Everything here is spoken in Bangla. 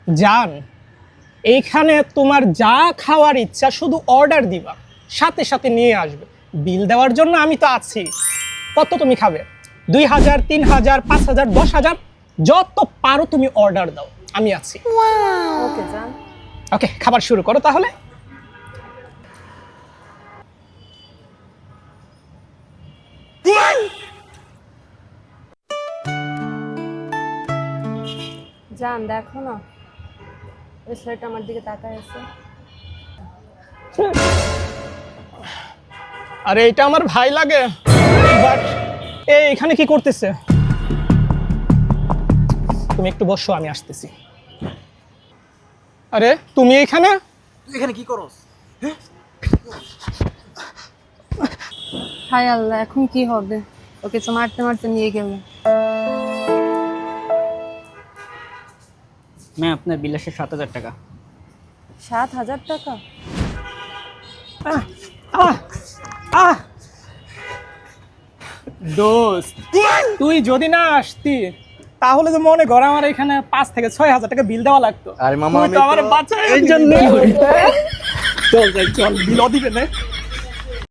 জান, এইখানে তোমার যা খাওয়ার ইচ্ছা শুধু অর্ডার দিবা, সাথে সাথে নিয়ে আসবে। বিল দেওয়ার জন্য আমি তো আছি। কত তুমি খাবে? 2000, 3000, 5000, 10,000, যত পারো তুমি অর্ডার দাও, আমি আছি। ওকে জান। ওকে, খাবার শুরু করো তাহলে। জান দেখো না, ওই ছেলেটা আমার দিকে তাকায় আছে। আরে এটা আমার ভাই লাগে, বাট এখানে কি করতেছে? তুমি একটু বসো, আমি আসতেছি। আরে তুমি এখানে? তুই এখানে কি করস? হায় আল্লাহ, এখন কি হবে? ওকে তো মারতে মারতে নিয়ে গেল। ম্যাম আপনার বিল আসে 7,000 টাকা। 7,000 টাকা? দোস্ত, তুই যদি না আসতি তাহলে তো মনে কর আমার এখানে 5 থেকে 6,000 টাকা বিল দেওয়া লাগতো। আরে মামা, তুই আমি তো আমার তো বাচ্চা এই জন্য চল যাই, চল, বিলও দিবে না।